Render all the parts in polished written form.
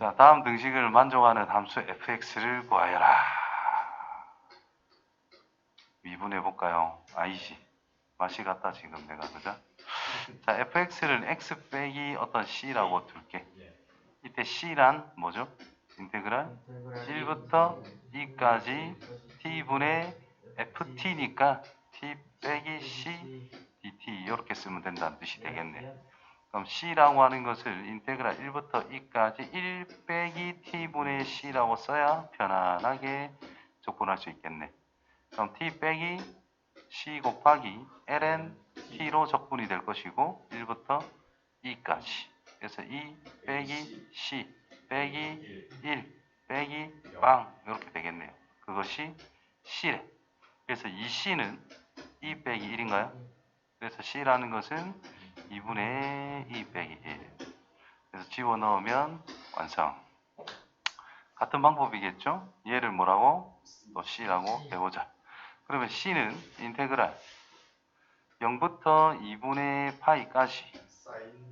자, 다음 등식을 만족하는 함수 fx를 구하여라. 미분해볼까요? 아니지. 맛이 갔다, 지금 내가, 그죠? 자, fx를 x 빼기 어떤 c라고 둘게. 이때 c란 뭐죠? 인테그랄 1부터 2까지 t분의 ft니까 t 빼기 c dt 이렇게 쓰면 된다는 뜻이 되겠네. 그럼 c라고 하는 것을 인테그랄 1부터 2까지 1 빼기 t분의 c라고 써야 편안하게 적분할 수 있겠네. 그럼 t 빼기 c 곱하기 ln t로 적분이 될 것이고 1부터 2까지. 그래서 2 빼기 c 빼기 1 빼기 빵 이렇게 되겠네요. 그것이 c래. 그래서 이 c는 2 빼기 1인가요? 그래서 c라는 것은 2분의 2 빼기 1. 그래서 집어넣으면 완성. 같은 방법이겠죠? 얘를 뭐라고? 또 c라고 해보자. 그러면 c는 인테그랄 0부터 2분의 파이까지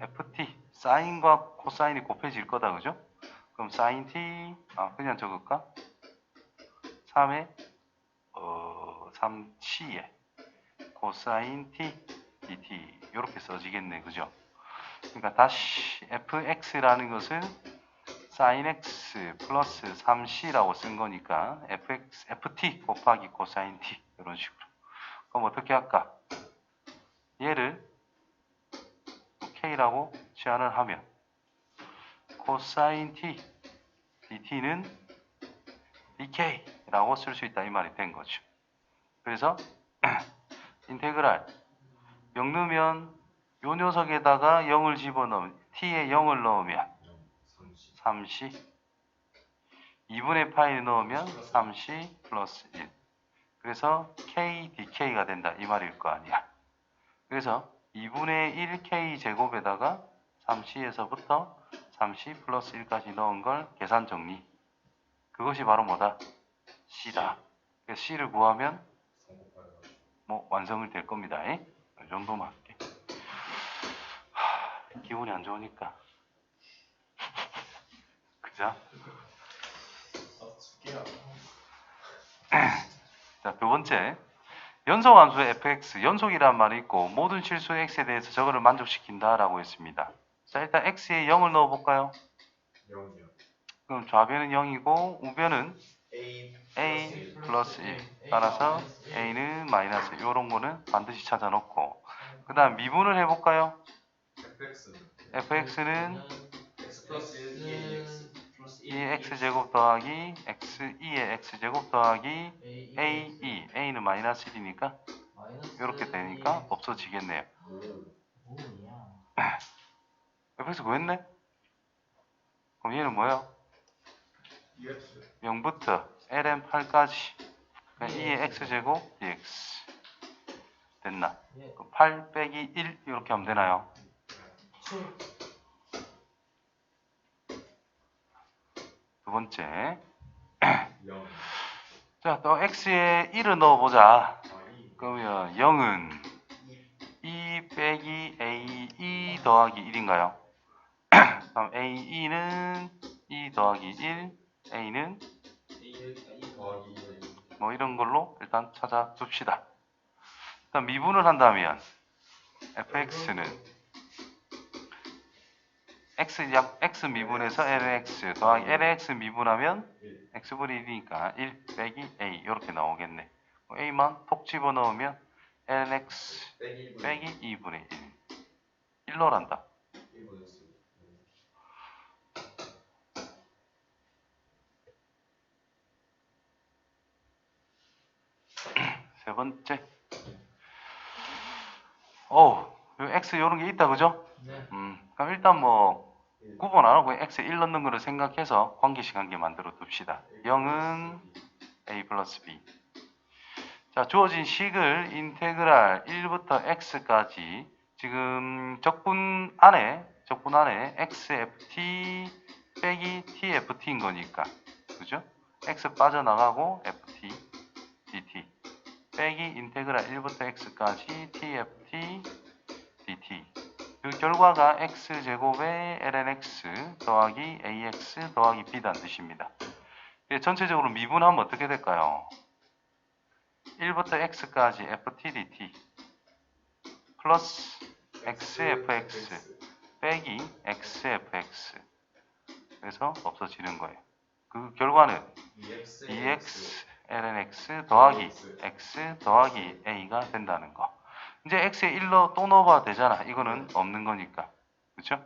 ft, 사인과 코사인이 곱해질 거다, 그죠? 그럼 사인 t, 그냥 적을까? 3에 3치에 코사인 t dt 이렇게 써지겠네, 그죠? 그러니까 다시 fx라는 것은 sin x 플러스 3c라고 쓴 거니까 ft 곱하기 코사인 t 이런 식으로. 그럼 어떻게 할까? 얘를 k라고 제한을 하면 코사인 t dt는 dk라고 쓸 수 있다 이 말이 된 거죠. 그래서 인테그랄 0 넣으면 요 녀석에다가 0을 집어넣으면 t에 0을 넣으면 3c 2분의 파이 넣으면 3c 플러스 1. 그래서 k dk가 된다 이 말일 거 아니야. 그래서 2분의 1k 제곱에다가 3c에서부터 3c 플러스 1까지 넣은 걸 계산 정리. 그것이 바로 뭐다? c다. 그래서 c를 구하면 뭐 완성을 될 겁니다. 이 정도만 할게. 기분이 안 좋으니까. 그죠? 자, 두 번째. 연속함수의 fx, 연속이란 말이 있고 모든 실수의 x에 대해서 저거를 만족시킨다라고 했습니다. 자, 일단 x에 0을 넣어볼까요? 0이요. 그럼 좌변은 0이고 우변은 a 플러스 1. 따라서 a는 마이너스 1. 이런 거는 반드시 찾아놓고 그 다음 미분을 해볼까요? fx는 x 플러스 1 2의 x제곱 더하기 x 2의 x제곱 더하기 a2. a는 마이너스 1이니까 이렇게 되니까 없어지겠네요. fx 구했네? 그럼 얘는 뭐예요? 0부터 ln8까지 2의 x제곱 dx 됐나? 8 빼기 1 이렇게 하면 되나요? 두 번째. 자, 또 x에 1을 넣어보자. 그러면 0은 2 빼기 a2 더하기 1인가요? 그럼 a2는 2 더하기 1, a는 뭐 이런 걸로 일단 찾아둡시다. 일단 미분을 한다면 fx는 x 미분에서 lx 더하기 lx 미분하면 x분의 1이니까 1 빼기 a 이렇게 나오겠네. a만 톡 집어넣으면 lnx 빼기 2분의 1 1로란다. 세 번째. 요 x 요런 게 있다, 그죠? 네. 그럼 일단 뭐 구분 안 하고 x에 1 넣는 거를 생각해서 관계식 한 개 만들어 둡시다. 0은 a 플러스 b. 자, 주어진 식을 인테그랄 1부터 x까지 지금 적분 안에 xft 빼기 tft인 거니까, 그죠? x 빠져나가고 ft dt 빼기 인테그랄 1부터 x까지 tft dt 그 결과가 x제곱의 lnx 더하기 ax 더하기 b다는 뜻입니다. 전체적으로 미분하면 어떻게 될까요? 1부터 x까지 ft dt 플러스 xfx 빼기 xfx 그래서 없어지는 거예요. 그 결과는 dx lnx 더하기 x 더하기 a가 된다는 거. 이제 x에 1로 또 넣어봐도 되잖아. 이거는 없는 거니까. 그렇죠?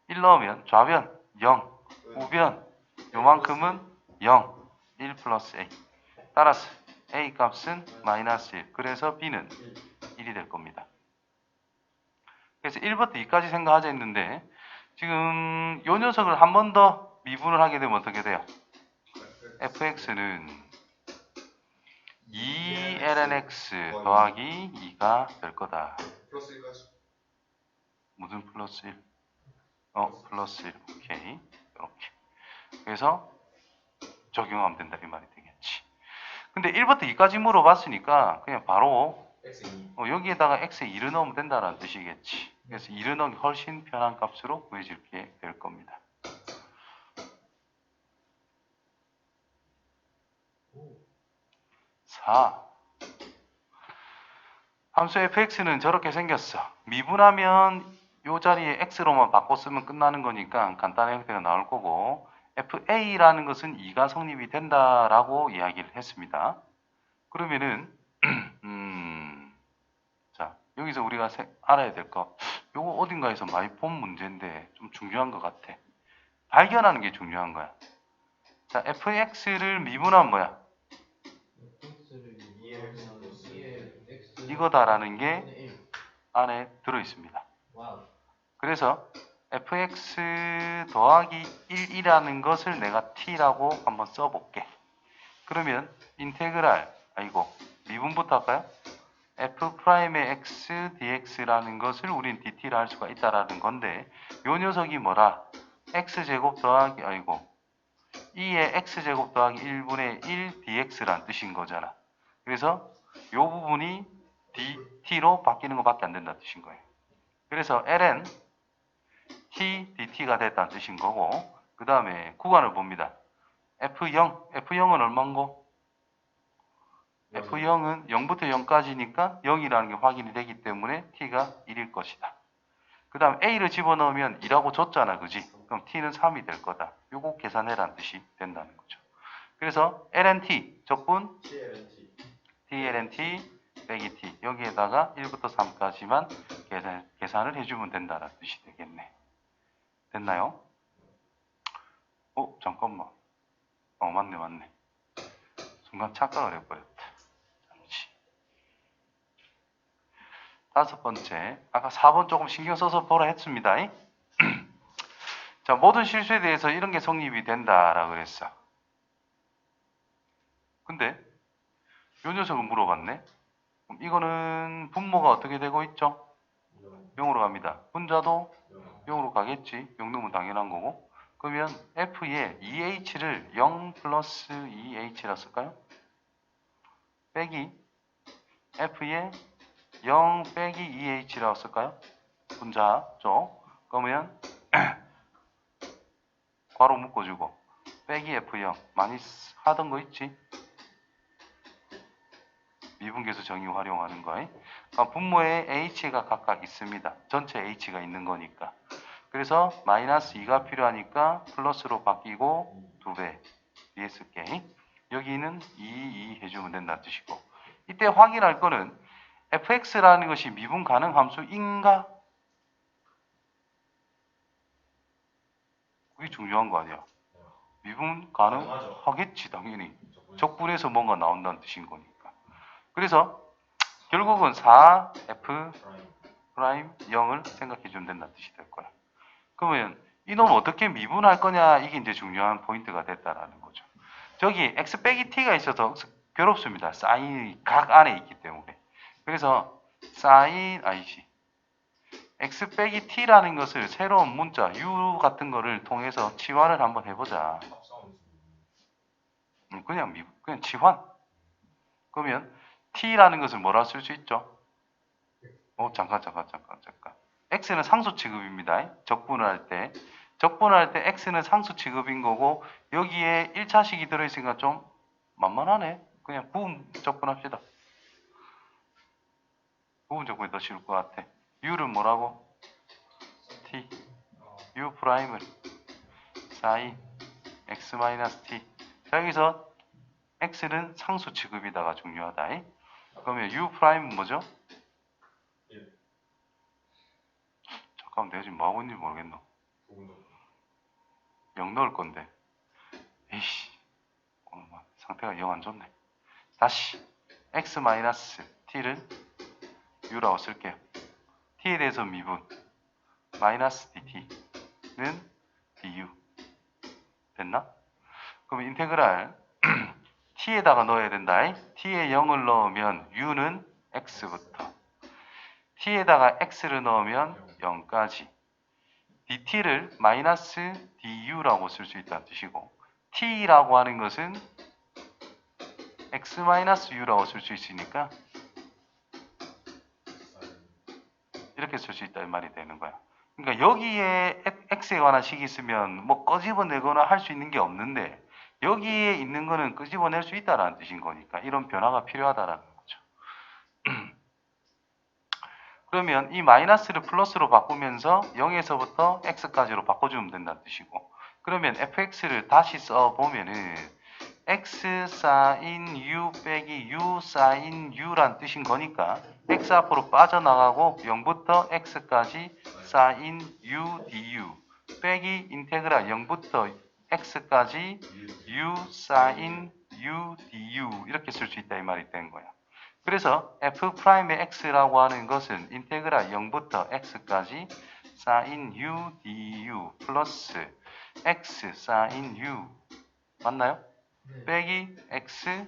1 넣으면 좌변 0, 우변 요만큼은 0, 1 플러스 a. 따라서 a 값은 마이너스 1. 그래서 b는 1이 될 겁니다. 그래서 1부터 2까지 생각하자 했는데 지금 요 녀석을 한 번 더 미분을 하게 되면 어떻게 돼요? fx는 2lnx 더하기 2가 될 거다. 플러스 1까지. 무슨 플러스 1? 플러스 1. 오케이. 이렇게. 그래서 적용하면 된다 이 말이 되겠지. 근데 1부터 2까지 물어봤으니까 그냥 바로 x2. 여기에다가 x에 2를 넣으면 된다는 뜻이겠지. 그래서 2를 넣기 훨씬 편한 값으로 구해지게 될 겁니다. 오. 4. 함수 fx는 저렇게 생겼어. 미분하면 이 자리에 x로만 바꿔 쓰면 끝나는 거니까 간단한 형태가 나올 거고 fa라는 것은 2가 성립이 된다라고 이야기를 했습니다. 그러면은 자 여기서 우리가 알아야 될 거 요거 어딘가에서 많이 본 문제인데 좀 중요한 것 같아. 발견하는 게 중요한 거야. 자 fx를 미분하면 뭐야? 이거다라는 게 안에 들어있습니다. 그래서 fx 더하기 1이라는 것을 내가 t라고 한번 써볼게. 그러면 인테그랄 미분부터 할까요? f'의 x dx라는 것을 우린 dt라 할 수가 있다라는 건데 요 녀석이 뭐라? x제곱 더하기 2의 x제곱 더하기 1분의 1 dx라는 뜻인 거잖아. 그래서 요 부분이 dt로 바뀌는 것밖에 안 된다는 뜻인 거예요. 그래서 ln t dt가 됐다는 뜻인 거고 그 다음에 구간을 봅니다. F0은 얼마인고? F0은 0부터 0까지니까 0이라는 게 확인이 되기 때문에 t가 1일 것이다. 그 다음 a를 집어넣으면 2라고 줬잖아, 그지? 그럼 t는 3이 될 거다. 요거 계산해라는 뜻이 된다는 거죠. 그래서 lnt 적분 tlnt 빼기 t 여기에다가 1부터 3까지만 계산을 해주면 된다는 뜻이 되겠네. 됐나요? 잠깐만. 맞네. 순간 착각을 해버렸다. 잠시. 5번째. 아까 4번 조금 신경 써서 보라 했습니다. 자, 모든 실수에 대해서 이런 게 성립이 된다라고 그랬어. 근데 요 녀석은 물어봤네. 그럼 이거는 분모가 어떻게 되고 있죠? 0으로 갑니다. 분자도 0으로 가겠지. 0 넣으면 당연한 거고. 그러면 F에 2H를 0 플러스 2H라 쓸까요? 빼기 F에 0 빼기 2H라고 쓸까요? 분자 쪽. 그러면 괄호 묶어주고 빼기 F0 많이 하던 거 있지? 미분계수 정의 활용하는 거. 그러니까 분모에 H가 각각 있습니다. 전체 H가 있는 거니까. 그래서 마이너스 2가 필요하니까 플러스로 바뀌고 2배 뒤에 쓸게. 여기는 2 해주면 된다는 뜻이고 이때 확인할 거는 fx라는 것이 미분 가능 함수인가? 그게 중요한 거 아니야. 미분 가능하겠지 당연히. 적분에서 뭔가 나온다는 뜻인 거니까. 그래서 결국은 4f 프라임 0을 생각해 주면 된다는 뜻이 될 거야. 그러면 이놈을 어떻게 미분할 거냐 이게 이제 중요한 포인트가 됐다라는 거죠. 저기 x 빼기 t가 있어서 괴롭습니다. 사인이 각 안에 있기 때문에. 그래서 x 빼기 t라는 것을 새로운 문자 u 같은 거를 통해서 치환을 한번 해보자. 그냥 치환. 그러면 t라는 것을 뭐라 쓸 수 있죠? 잠깐. x는 상수 취급입니다. 적분을 할 때 x는 상수 취급인 거고 여기에 1차식이 들어있으니까 좀 만만하네. 그냥 부분 적분합시다. 부분 적분이 더 쉬울 것 같아. u는 뭐라고? t. u 프라임은 sin x-t. 자, 여기서 x는 상수 취급이다가 중요하다. 그러면 u 프라임은 뭐죠? 잠깐만, 내가 지금 뭐 하고 있는지 모르겠노. 0 넣을 건데. 에이씨, 오늘 상태가 영 안 좋네. 다시 x-t를 u라고 쓸게요. t에 대해서 미분 마이너스 dt는 du 됐나? 그럼 인테그랄 t에다가 넣어야 된다. t에 0을 넣으면 u는 x부터 t에다가 x를 넣으면 0까지 dt를 마이너스 du라고 쓸 수 있다는 뜻이고 t라고 하는 것은 x-u라고 쓸 수 있으니까 이렇게 쓸 수 있다 이 말이 되는 거야. 그러니까 여기에 x에 관한 식이 있으면 뭐 끄집어내거나 할 수 있는 게 없는데 여기에 있는 거는 끄집어낼 수 있다라는 뜻인 거니까 이런 변화가 필요하다라는 거죠. 그러면 이 마이너스를 플러스로 바꾸면서 0에서부터 x까지로 바꿔주면 된다는 뜻이고 그러면 fx를 다시 써보면은 x sin u 빼기 u sin u란 뜻인 거니까 x 앞으로 빠져나가고 0부터 x까지 sin u du 빼기 인테그랄 0부터 x까지 u sin u du 이렇게 쓸 수 있다 이 말이 된 거야. 그래서 f'의 x라고 하는 것은 인테그랄 0부터 x까지 sin u du 플러스 x sin u 맞나요? 빼기 x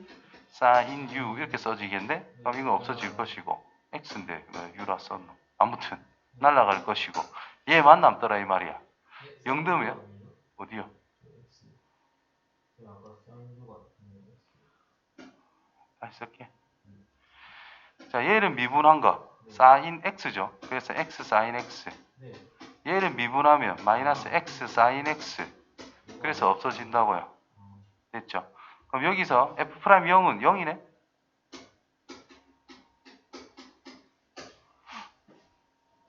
sin u 이렇게 써지겠네? 그럼 이건 없어질 것이고 x인데 왜 u라 썼노? 아무튼 날아갈 것이고 얘만 남더라 이 말이야. 0 넣으면 어디요? 다시 쓸게. 자, 얘를 미분한 거 sin x죠. 그래서 x sin x. 얘를 미분하면 마이너스 x sin x. 그래서 없어진다고요. 됐죠? 그럼 여기서 f'0은 0이네?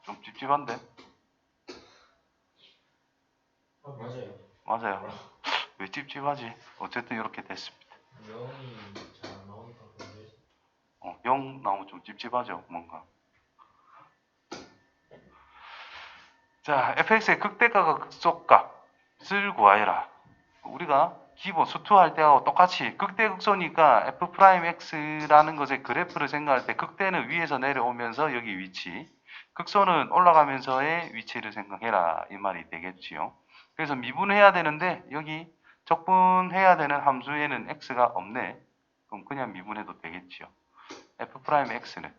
좀 찝찝한데? 맞아요. 왜 찝찝하지? 어쨌든 이렇게 됐습니다. 0 나오면 좀 찝찝하죠, 뭔가. 자, fx의 극대값과 극소값을 구하여라. 우리가 기본 수투할 때하고 똑같이 극대 극소니까 f'x라는 것의 그래프를 생각할 때 극대는 위에서 내려오면서 여기 위치, 극소는 올라가면서의 위치를 생각해라 이 말이 되겠지요. 그래서 미분해야 되는데 여기 적분해야 되는 함수에는 x가 없네. 그럼 그냥 미분해도 되겠지요. f'x는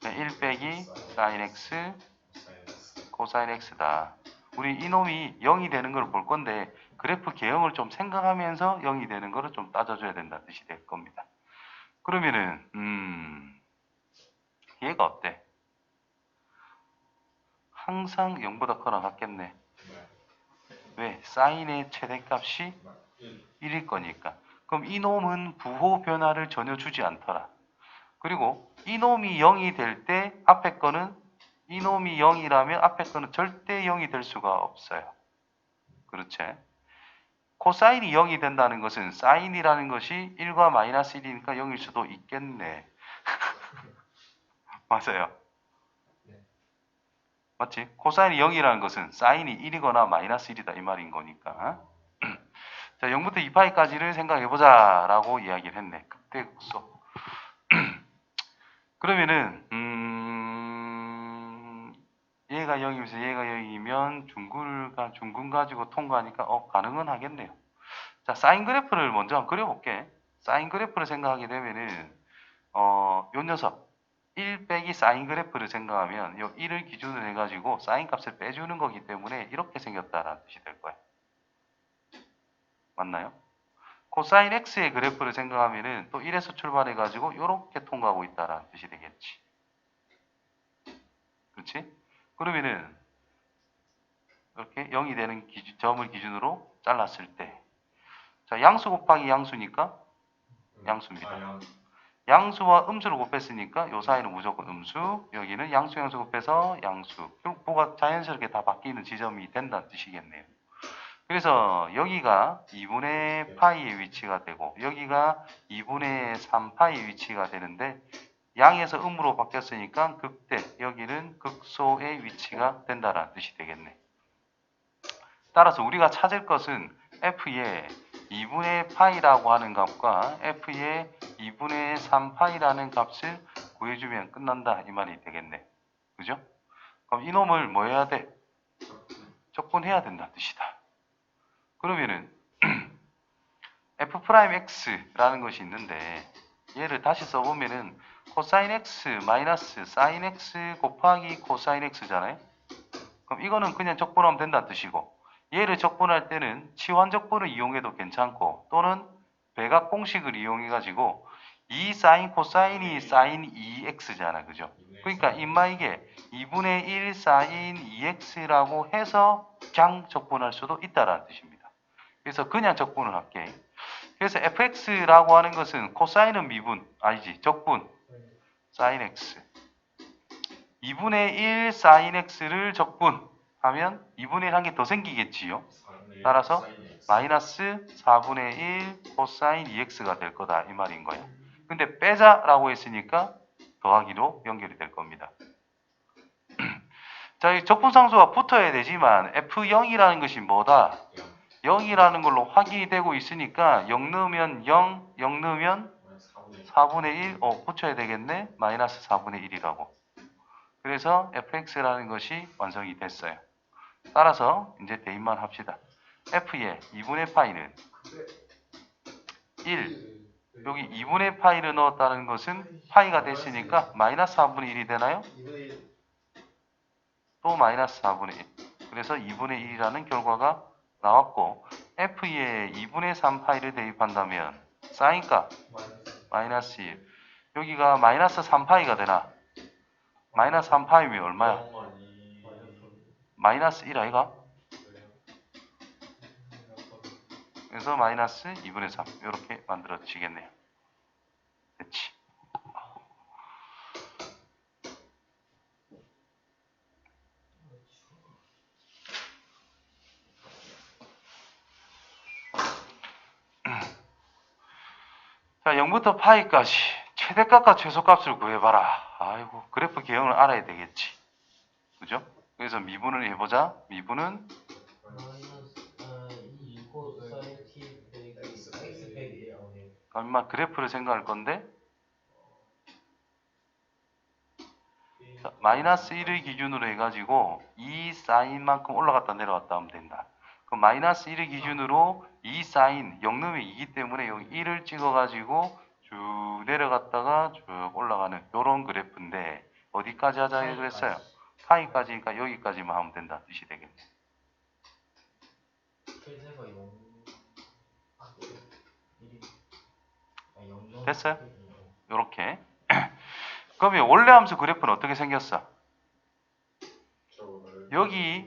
1 빼기 sin x 코사인 x다. 우리 이놈이 0이 되는 걸 볼 건데 그래프 개형을 좀 생각하면서 0이 되는 거를 좀 따져줘야 된다는 뜻이 될 겁니다. 그러면은 얘가 어때? 항상 0보다 커나 같겠네. 왜? 사인의 최대값이 1일 거니까. 그럼 이놈은 부호 변화를 전혀 주지 않더라. 그리고 이놈이 0이 될 때 앞에 거는 이놈이 0이라면 앞에 거는 절대 0이 될 수가 없어요. 그렇지? 코사인이 0이 된다는 것은 사인이라는 것이 1과 마이너스 1이니까 0일 수도 있겠네. 맞아요. 맞지? 코사인이 0이라는 것은 사인이 1이거나 마이너스 1이다 이 말인 거니까. 자, 0부터 2파이까지를 생각해보자 라고 이야기를 했네. 극대극소. 그러면은 얘가 0이면서 얘가 0이면 중근 가지고 통과하니까 가능은 하겠네요. 자, 사인 그래프를 먼저 한번 그려볼게. 사인 그래프를 생각하게 되면은 요 녀석 1 빼기 사인 그래프를 생각하면 요 1을 기준으로 해가지고 사인 값을 빼주는 거기 때문에 이렇게 생겼다라는 뜻이 될 거예요. 맞나요? 코사인 x의 그래프를 생각하면은 또 1에서 출발해가지고 이렇게 통과하고 있다라는 뜻이 되겠지. 그치? 그러면은 이렇게 0이 되는 점을 기준으로 잘랐을 때, 자, 양수 곱하기 양수니까 양수입니다. 양수와 음수를 곱했으니까 요 사이는 무조건 음수, 여기는 양수 양수 곱해서 양수. 결국 뭐가 자연스럽게 다 바뀌는 지점이 된다는 뜻이겠네요. 그래서 여기가 2분의 파이의 위치가 되고 여기가 2분의 3파이의 위치가 되는데 양에서 음으로 바뀌었으니까 극대, 여기는 극소의 위치가 된다는 뜻이 되겠네. 따라서 우리가 찾을 것은 f의 2분의 파이라고 하는 값과 f의 2분의 3파이라는 값을 구해주면 끝난다 이 말이 되겠네. 그죠? 그럼 이놈을 뭐 해야 돼? 적분해야 된다는 뜻이다. 그러면은 f'x라는 것이 있는데 얘를 다시 써보면은 코사인 x 마이너스 사인 x 곱하기 코사인 x잖아요. 그럼 이거는 그냥 적분하면 된다는 뜻이고 얘를 적분할 때는 치환적분을 이용해도 괜찮고 또는 배각 공식을 이용해 가지고 2 사인 코사인이 사인 2x잖아. 그죠? 그러니까 임마 이게 2분의 1 사인 2x라고 해서 그냥 적분할 수도 있다라는 뜻입니다. 그래서 그냥 적분을 할게. 그래서 fx라고 하는 것은 코사인은 미분, 아니지, 적분, 사인 x. 2분의 1 사인 x를 적분하면 2분의 1 한 개 더 생기겠지요. 따라서 마이너스 4분의 1 코사인 2x가 될 거다 이 말인 거야. 근데 빼자라고 했으니까 더하기로 연결이 될 겁니다. 자, 이 적분상수가 붙어야 되지만 f0이라는 것이 뭐다? 0이라는 걸로 확인이 되고 있으니까 0 넣으면 0, 0 넣으면 4분의 1, 붙여야 되겠네. 마이너스 4분의 1이라고. 그래서 fx라는 것이 완성이 됐어요. 따라서 이제 대입만 합시다. f의 2분의 파이는 1, 여기 2분의 파이를 넣었다는 것은 파이가 됐으니까 마이너스 4분의 1이 되나요? 또 마이너스 4분의 1. 그래서 2분의 1이라는 결과가 나왔고 f의 2분의 3파이를 대입한다면 사인값 마이너스 1. 여기가 마이너스 3파이가 되나? 마이너스 3파이면 얼마야? 마이너스 1 아이가? 그래서 마이너스 2분의 3 이렇게 만들어지겠네요. 됐지? 자, 0부터 파이까지 최대값과 최소값을 구해봐라. 아이고, 그래프 개형을 알아야 되겠지. 그죠? 그래서 미분을 해보자. 미분은 그러니까 그래프를 생각할 건데 자, 마이너스 1을 기준으로 해가지고 2 사인만큼 올라갔다 내려갔다 하면 된다. 그럼 마이너스 1을 기준으로 2 사인 0 넣으면 2기 때문에 여기 1을 찍어가지고 쭉 내려갔다가 쭉 올라가는 이런 그래프인데 어디까지 하자 그랬어요? 파이까지니까 여기까지만 하면 된다 뜻이 되겠네. 됐어요? 요렇게. 그러면 원래 함수 그래프는 어떻게 생겼어?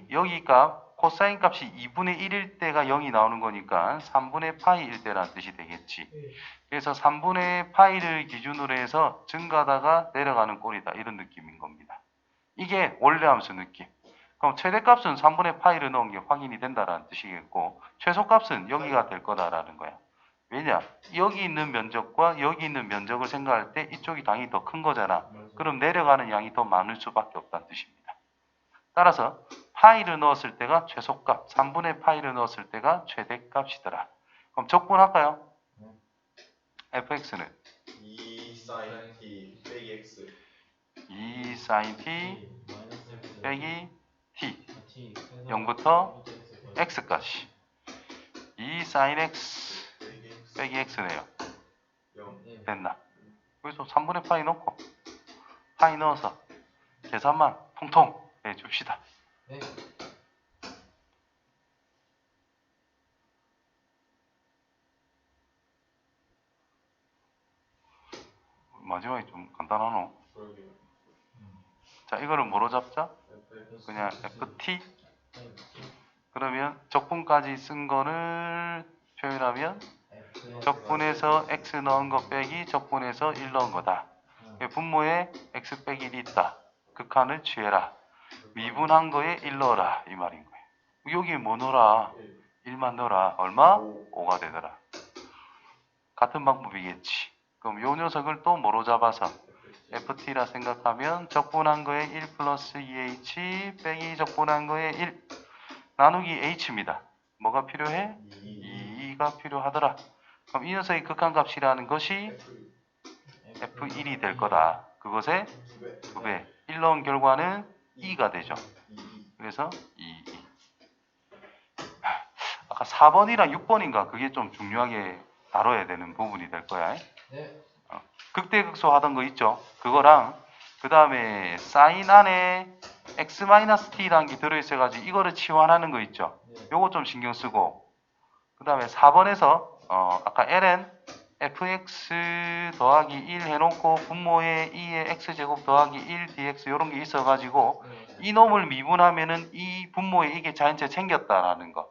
여기가 코사인 값이 2분의 1일 때가 0이 나오는 거니까 3분의 파이일 때라는 뜻이 되겠지. 그래서 3분의 파이를 기준으로 해서 증가하다가 내려가는 꼴이다. 이런 느낌인 겁니다. 이게 원래 함수 느낌. 그럼 최대값은 3분의 파이를 넣은 게 확인이 된다라는 뜻이겠고 최소값은 여기가 될 거다라는 거야. 왜냐? 여기 있는 면적과 여기 있는 면적을 생각할 때 이쪽이 당연히 더 큰 거잖아. 그럼 내려가는 양이 더 많을 수밖에 없다는 뜻입니다. 따라서 파이를 넣었을 때가 최소값, 3분의 파이를 넣었을 때가 최대값이더라. 그럼 적분할까요? fx는 2 sin t 빼기 x 2 sin t 빼기 t 0부터 x까지 2 sin x 빼기 x네요. 0 됐나? 그래서 3분의 파이 넣고 파이 넣어서 계산만 통통 해줍시다. 네. 마지막에 좀 간단하노? 그러게요. 자, 이거를 뭐로 잡자? 그냥 ft. 그러면 적분까지 쓴 거를 표현하면 적분에서 x 넣은 거 빼기 적분에서 1 넣은 거다. 분모에 x 빼기 1이 있다. 극한을 취해라. 미분한 거에 1 넣어라. 이 말인 거예요. 여기 뭐 넣어라? 1만 넣어라. 얼마? 5가 되더라. 같은 방법이겠지. 그럼 요 녀석을 또 뭐로 잡아서 ft라 생각하면 적분한 거에 1 플러스 2h 빼기 적분한 거에 1 나누기 h입니다. 뭐가 필요해? 2가 필요하더라. 그럼 이 녀석의 극한값이라는 것이 f1이 될 거다. 그것의 2배. 1 넣은 결과는 2가 되죠. 그래서 2. 아까 4번이랑 6번인가 그게 좀 중요하게 다뤄야 되는 부분이 될 거야. 네. 극대극소 하던 거 있죠. 그거랑 그 다음에 사인 안에 x-t라는 게 들어있어가지고 이거를 치환하는 거 있죠. 요거 좀 신경 쓰고 그 다음에 4번에서 아까 ln fx 더하기 1 해놓고 분모에 2의 x제곱 더하기 1 dx 요런 게 있어가지고 이 놈을 미분하면은 이 분모에 이게 자연체 챙겼다라는 거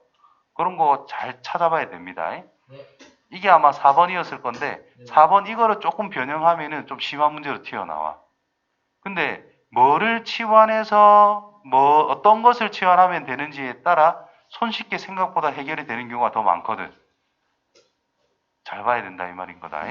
그런 거 잘 찾아봐야 됩니다. 이게 아마 4번이었을 건데 4번 이거를 조금 변형하면은 좀 심한 문제로 튀어나와. 근데 뭐를 치환해서 어떤 것을 치환하면 되는지에 따라 손쉽게 생각보다 해결이 되는 경우가 더 많거든. 잘 봐야 된다 이 말인 거다.